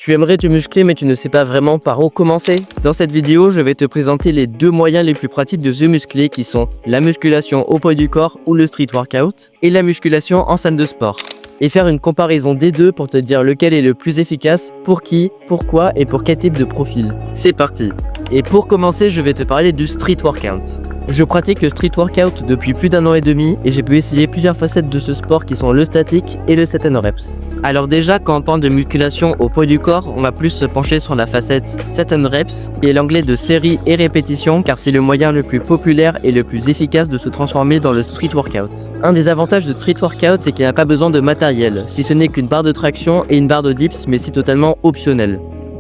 Tu aimerais te muscler mais tu ne sais pas vraiment par où commencer? Dans cette vidéo, je vais te présenter les deux moyens les plus pratiques de se muscler qui sont la musculation au poids du corps ou le street workout et la musculation en salle de sport. Et faire une comparaison des deux pour te dire lequel est le plus efficace, pour qui, pourquoi et pour quel type de profil. C'est parti! Et pour commencer, je vais te parler du street workout. Je pratique le street workout depuis plus d'1 an et demi et j'ai pu essayer plusieurs facettes de ce sport qui sont le statique et le set and reps. Alors déjà, quand on parle de musculation au poids du corps, on va plus se pencher sur la facette set and reps, qui est l'anglais de série et répétition, car c'est le moyen le plus populaire et le plus efficace de se transformer dans le street workout. Un des avantages de street workout, c'est qu'il n'y a pas besoin de matériel, si ce n'est qu'une barre de traction et une barre de dips, mais c'est totalement optionnel.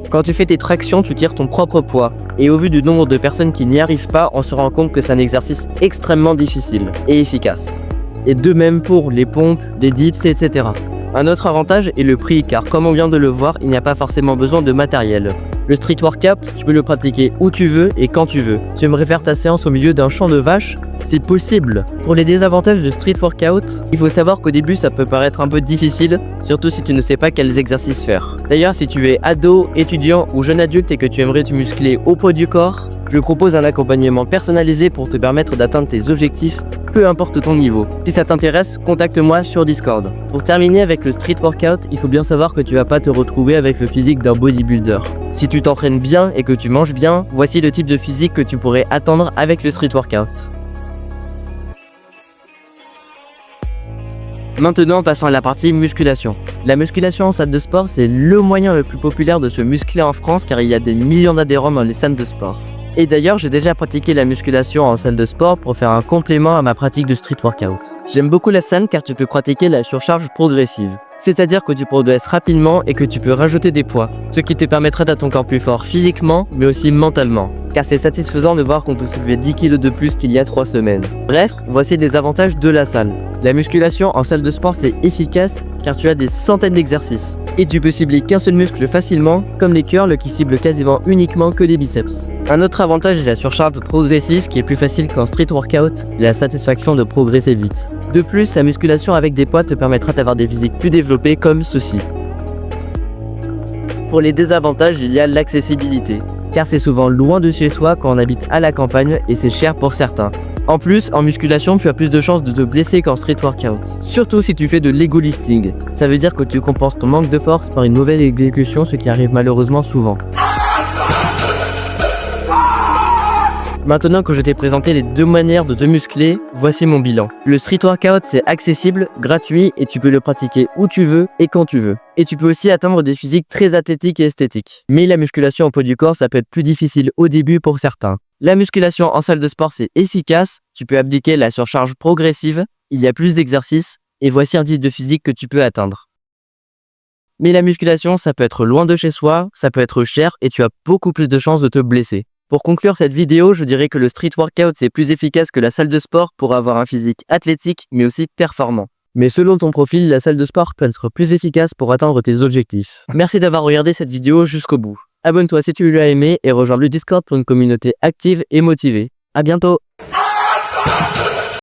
Quand tu fais tes tractions, tu tires ton propre poids. Et au vu du nombre de personnes qui n'y arrivent pas, on se rend compte que c'est un exercice extrêmement difficile et efficace. Et de même pour les pompes, des dips, etc. Un autre avantage est le prix, car comme on vient de le voir, il n'y a pas forcément besoin de matériel. Le street workout, tu peux le pratiquer où tu veux et quand tu veux. Tu aimerais faire ta séance au milieu d'un champ de vaches? C'est possible. Pour les désavantages de street workout, il faut savoir qu'au début ça peut paraître un peu difficile, surtout si tu ne sais pas quels exercices faire. D'ailleurs, si tu es ado, étudiant ou jeune adulte et que tu aimerais te muscler au poids du corps, je propose un accompagnement personnalisé pour te permettre d'atteindre tes objectifs, peu importe ton niveau. Si ça t'intéresse, contacte-moi sur Discord. Pour terminer avec le street workout, il faut bien savoir que tu vas pas te retrouver avec le physique d'un bodybuilder. Si tu t'entraînes bien et que tu manges bien, voici le type de physique que tu pourrais attendre avec le street workout. Maintenant, passons à la partie musculation. La musculation en salle de sport, c'est le moyen le plus populaire de se muscler en France car il y a des millions d'adhérents dans les salles de sport. Et d'ailleurs, j'ai déjà pratiqué la musculation en salle de sport pour faire un complément à ma pratique de street workout. J'aime beaucoup la salle car tu peux pratiquer la surcharge progressive. C'est-à-dire que tu progresses rapidement et que tu peux rajouter des poids, ce qui te permettra d'être encore plus fort physiquement, mais aussi mentalement. Car c'est satisfaisant de voir qu'on peut soulever 10 kg de plus qu'il y a 3 semaines. Bref, voici des avantages de la salle. La musculation en salle de sport, c'est efficace car tu as des centaines d'exercices. Et tu peux cibler qu'un seul muscle facilement, comme les curls qui ciblent quasiment uniquement que les biceps. Un autre avantage est la surcharge progressive qui est plus facile qu'en street workout et la satisfaction de progresser vite. De plus, la musculation avec des poids te permettra d'avoir des physiques plus développées comme ceci. Pour les désavantages, il y a l'accessibilité, car c'est souvent loin de chez soi quand on habite à la campagne et c'est cher pour certains. En plus, en musculation, tu as plus de chances de te blesser qu'en street workout. Surtout si tu fais de l'ego lifting. Ça veut dire que tu compenses ton manque de force par une mauvaise exécution, ce qui arrive malheureusement souvent. Maintenant que je t'ai présenté les deux manières de te muscler, voici mon bilan. Le street workout, c'est accessible, gratuit et tu peux le pratiquer où tu veux et quand tu veux. Et tu peux aussi atteindre des physiques très athlétiques et esthétiques. Mais la musculation au poids du corps, ça peut être plus difficile au début pour certains. La musculation en salle de sport, c'est efficace, tu peux appliquer la surcharge progressive, il y a plus d'exercices et voici un type de physique que tu peux atteindre. Mais la musculation, ça peut être loin de chez soi, ça peut être cher et tu as beaucoup plus de chances de te blesser. Pour conclure cette vidéo, je dirais que le street workout c'est plus efficace que la salle de sport pour avoir un physique athlétique mais aussi performant. Mais selon ton profil, la salle de sport peut être plus efficace pour atteindre tes objectifs. Merci d'avoir regardé cette vidéo jusqu'au bout. Abonne-toi si tu l'as aimé et rejoins le Discord pour une communauté active et motivée. À bientôt!